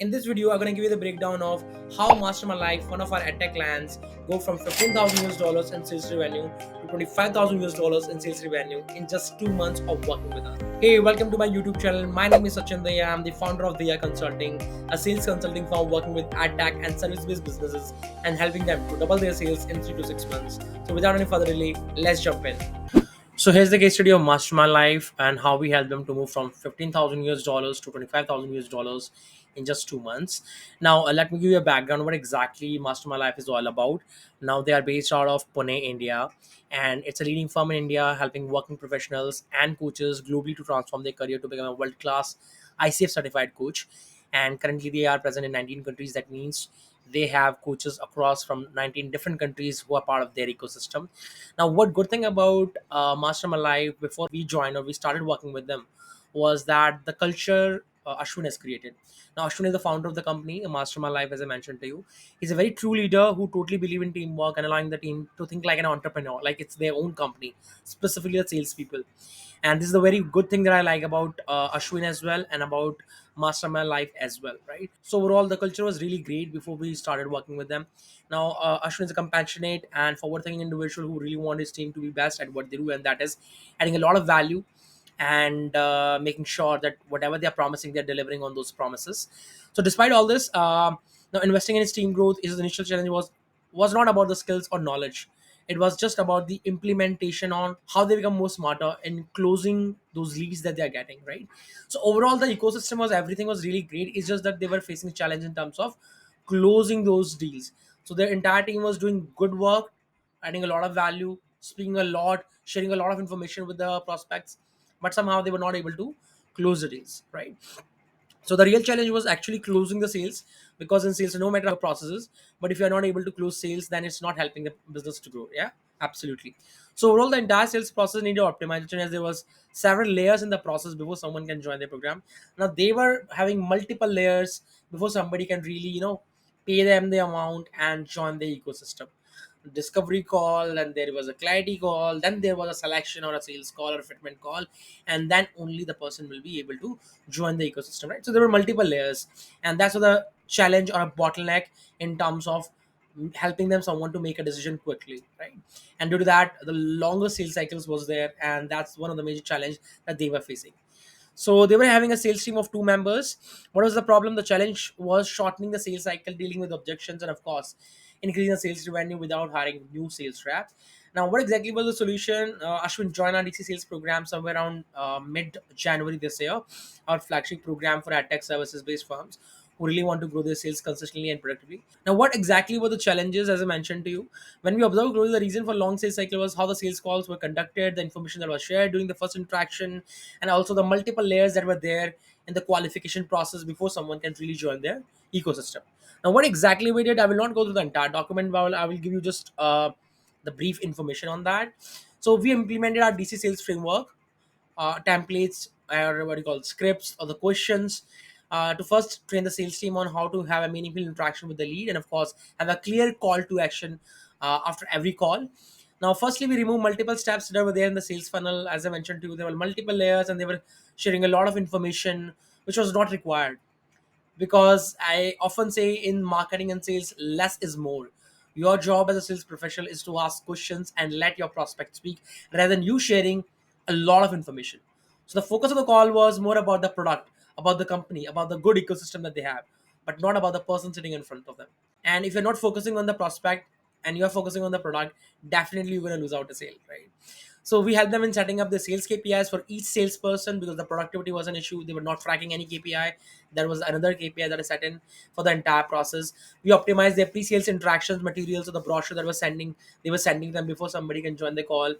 In this video, I'm going to give you the breakdown of how Mastermind Life, one of our edtech clients, go from 15,000 US dollars in sales revenue to 25,000 US dollars in sales revenue in just 2 months of working with us. Hey, welcome to my YouTube channel. My name is Sachin Daya. I'm the founder of Daya Consulting, a sales consulting firm working with edtech and service-based businesses and helping them to double their sales in 3 to 6 months. So, without any further delay, let's jump in. So here's the case study of Mastermind Life and how we helped them to move from 15,000 US dollars to 25,000 US dollars in just 2 months. Now, let me give you a background what exactly Mastermind Life is all about. Now, they are based out of Pune, India, and it's a leading firm in India helping working professionals and coaches globally to transform their career to become a world class ICF certified coach. And currently, they are present in 19 countries. That means they have coaches across from 19 different countries who are part of their ecosystem. Now, what good thing about Mastermind Live before we joined or we started working with them was that the culture Ashwin has created. Now, Ashwin is the founder of the company, Mastermind Live, as I mentioned to you. He's a very true leader who totally believe in teamwork and allowing the team to think like an entrepreneur, like it's their own company, specifically the salespeople. And this is the very good thing that I like about Ashwin as well and about Mastermind Life as well, right? So overall, the culture was really great before we started working with them. Now, Ashwin is a compassionate and forward-thinking individual who really wants his team to be best at what they do, and that is adding a lot of value and making sure that whatever they are promising, they're delivering on those promises. So, despite all this, now investing in his team growth, his initial challenge was not about the skills or knowledge. It was just about the implementation on how they become more smarter in closing those leads that they are getting, right? So overall, the ecosystem was everything was really great. It's just that they were facing a challenge in terms of closing those deals. So their entire team was doing good work, adding a lot of value, speaking a lot, sharing a lot of information with the prospects, but somehow they were not able to close the deals, right? So the real challenge was actually closing the sales, because in sales, no matter how processes, but if you're not able to close sales, then it's not helping the business to grow. Yeah, absolutely. So overall, the entire sales process needed optimization, as there was several layers in the process before someone can join the program. Now they were having multiple layers before somebody can really, pay them the amount and join the ecosystem. Discovery call, and there was a clarity call, then there was a selection or a sales call or a fitment call, and then only the person will be able to join the ecosystem, right? So there were multiple layers, and that's what the challenge or a bottleneck in terms of helping them someone to make a decision quickly, right? And due to that, the longer sales cycles was there, and that's one of the major challenge that they were facing. So they were having a sales team of 2 members. What was the problem? The challenge was shortening the sales cycle, dealing with objections, and of course, increasing the sales revenue without hiring new sales rep. Now, what exactly was the solution? Ashwin joined our DC sales program somewhere around mid January this year, our flagship program for ad tech services based firms who really want to grow their sales consistently and productively. Now, what exactly were the challenges, as I mentioned to you? When we observed growth, the reason for long sales cycle was how the sales calls were conducted, the information that was shared during the first interaction, and also the multiple layers that were there in the qualification process before someone can really join their ecosystem. Now, what exactly we did, I will not go through the entire document, but I will give you just the brief information on that. So we implemented our DC sales framework, templates, or what you call scripts or the questions, to first train the sales team on how to have a meaningful interaction with the lead, and of course have a clear call to action after every call. Now, firstly, we remove multiple steps that were there in the sales funnel. As I mentioned to you, there were multiple layers and they were sharing a lot of information which was not required, because I often say in marketing and sales, less is more. Your job as a sales professional is to ask questions and let your prospect speak rather than you sharing a lot of information. So the focus of the call was more about the product, about the company, about the good ecosystem that they have, but not about the person sitting in front of them. And if you're not focusing on the prospect and you're focusing on the product, definitely you're going to lose out a sale, right? So we helped them in setting up the sales KPIs for each salesperson, because the productivity was an issue. They were not tracking any KPI. There was another KPI that is set in for the entire process. We optimized their pre-sales interactions materials, or the brochure that was sending they were sending them before somebody can join the call.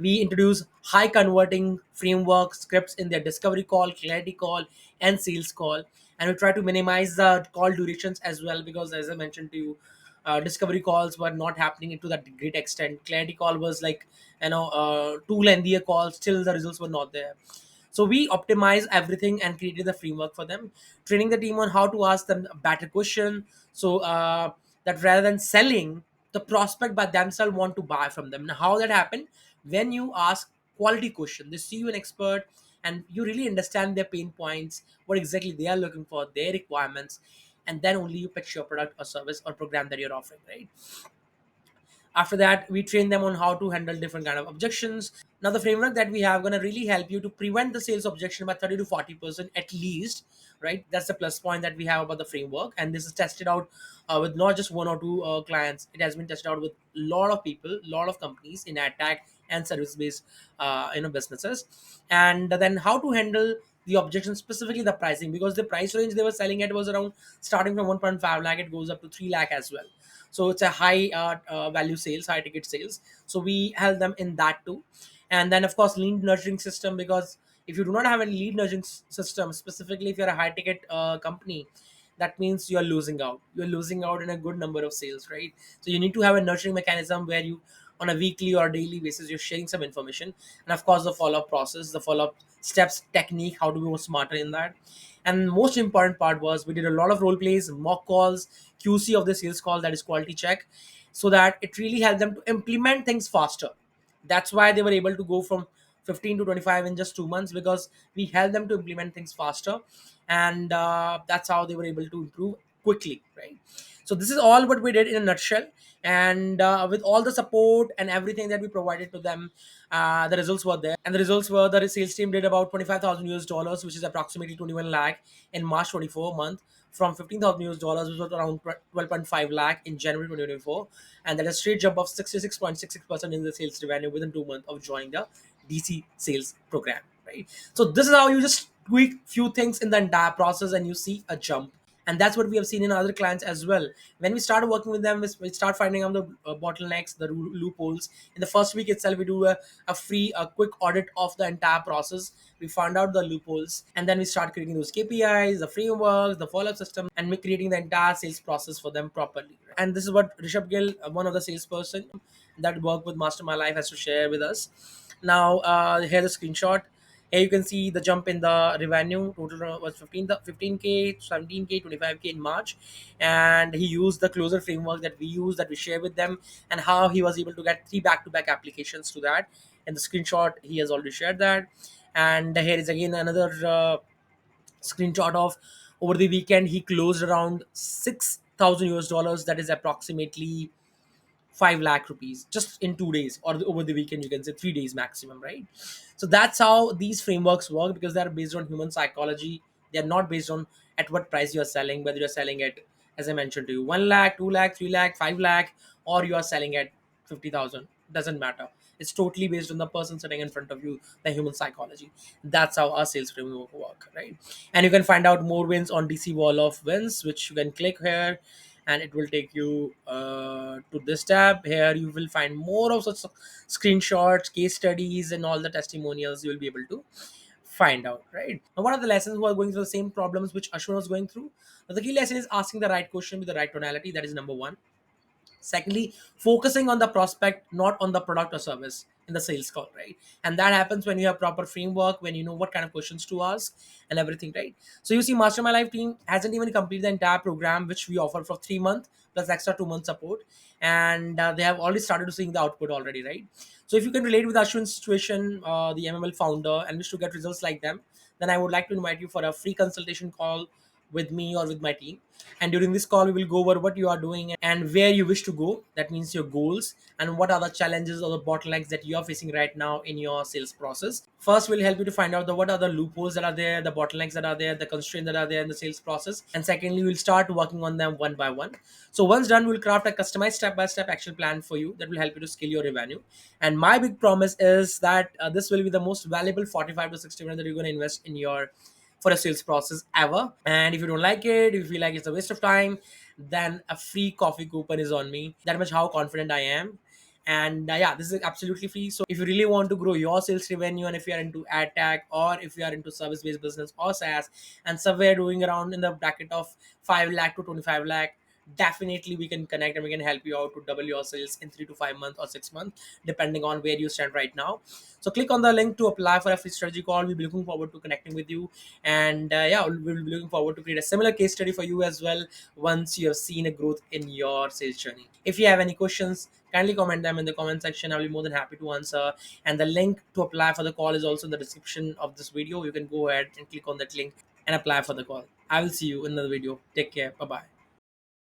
We introduced high converting framework scripts in their discovery call, clarity call, and sales call. And we try to minimize the call durations as well, because as I mentioned to you, discovery calls were not happening to that great extent. Clarity call was like, too lengthy a call, still the results were not there. So we optimized everything and created the framework for them, training the team on how to ask them a better question. So that rather than selling, the prospect by themselves want to buy from them. Now, how that happened? When you ask quality question, they see you an expert, and you really understand their pain points, what exactly they are looking for, their requirements, and then only you pitch your product or service or program that you're offering, right? After that, we train them on how to handle different kind of objections. Now the framework that we have going to really help you to prevent the sales objection by 30 to 40% at least, right? That's the plus point that we have about the framework, and this is tested out with not just one or two clients. It has been tested out with a lot of people, lot of companies in attack and service based businesses. And then how to handle the objection, specifically the pricing, because the price range they were selling at was around starting from 1.5 lakh, it goes up to 3 lakh as well. So it's a high value sales, high ticket sales, so we help them in that too. And then of course lead nurturing system, because if you do not have any lead nurturing system, specifically if you're a high ticket company, that means you're losing out in a good number of sales, right? So you need to have a nurturing mechanism where you, on a weekly or daily basis, you're sharing some information. And of course the follow-up process, the follow-up steps, technique, how to be more smarter in that. And most important part was we did a lot of role plays, mock calls, QC of the sales call, that is quality check, so that it really helped them to implement things faster. That's why they were able to go from 15 to 25 in just 2 months, because we helped them to implement things faster. And that's how they were able to improve quickly, right? So this is all what we did in a nutshell. And with all the support and everything that we provided to them, the results were there. And the results were the sales team did about 25,000 US dollars, which is approximately 21 lakh in March 24 month, from 15,000 US dollars, which was around 12.5 lakh in January 2024. And that is a straight jump of 66.66% in the sales revenue within 2 months of joining the DC sales program, right? So this is how you just tweak few things in the entire process and you see a jump. And that's what we have seen in other clients as well. When we start working with them, we start finding out the bottlenecks, the loopholes. In the first week itself, we do a free, a quick audit of the entire process. We found out the loopholes, and then we start creating those KPIs, the frameworks, the follow-up system, and we creating the entire sales process for them properly. And this is what Rishabh Gill, one of the salesperson that work with Master My Life, has to share with us. Now, here's a screenshot. Here you can see the jump in the revenue. Total was 15K, 17K, 25K in March. And he used the closer framework that we use, that we share with them, and how he was able to get 3 back-to-back applications to that. In the screenshot, he has already shared that. And here is again another screenshot of, over the weekend he closed around 6,000 US dollars. That is approximately 5 lakh rupees just in 2 days, or over the weekend, you can say 3 days maximum, right? So that's how these frameworks work, because they're based on human psychology. They're not based on at what price you're selling, whether you're selling at, as I mentioned to you, 1 lakh, 2 lakh, 3 lakh, 5 lakh, or you are selling at 50,000. Doesn't matter. It's totally based on the person sitting in front of you, the human psychology. That's how our sales framework work, right? And you can find out more wins on DC Wall of Wins, which you can click here, and it will take you to this tab. Here you will find more of such screenshots, case studies, and all the testimonials you will be able to find out, right? Now, one of the lessons who are going through the same problems which Ashwin was going through, now, the key lesson is asking the right question with the right tonality. That is number one. Secondly, focusing on the prospect, not on the product or service in the sales call, right? And that happens when you have proper framework, when you know what kind of questions to ask and everything, right? So you see, Master My Life team hasn't even completed the entire program which we offer for 3 months plus extra 2 month support, and they have already started to seeing the output already, right? So if you can relate with Ashwin's situation, the MML founder, and wish to get results like them, then I would like to invite you for a free consultation call with me or with my team. And during this call, we will go over what you are doing and where you wish to go. That means your goals, and what are the challenges or the bottlenecks that you are facing right now in your sales process. First, we'll help you to find out the what are the loopholes that are there, the bottlenecks that are there, the constraints that are there in the sales process. And secondly, we'll start working on them one by one. So once done, we'll craft a customized step-by-step action plan for you that will help you to scale your revenue. And my big promise is that this will be the most valuable 45 to 60 minutes that you're going to invest in your for a sales process ever. And if you don't like it, if you feel like it's a waste of time, then a free coffee coupon is on me. That much how confident I am. And yeah, this is absolutely free. So if you really want to grow your sales revenue, and if you are into ad tech, or if you are into service based business or SaaS, and somewhere doing around in the bracket of 5 lakh to 25 lakh, definitely we can connect and we can help you out to double your sales in 3 to 5 months or 6 months, depending on where you stand right now. So click on the link to apply for a free strategy call. We'll be looking forward to connecting with you, and yeah, we'll be looking forward to create a similar case study for you as well once you have seen a growth in your sales journey. If you have any questions, kindly comment them in the comment section. I'll be more than happy to answer. And the link to apply for the call is also in the description of this video. You can go ahead and click on that link and apply for the call. I will see you in another video. Take care. Bye bye.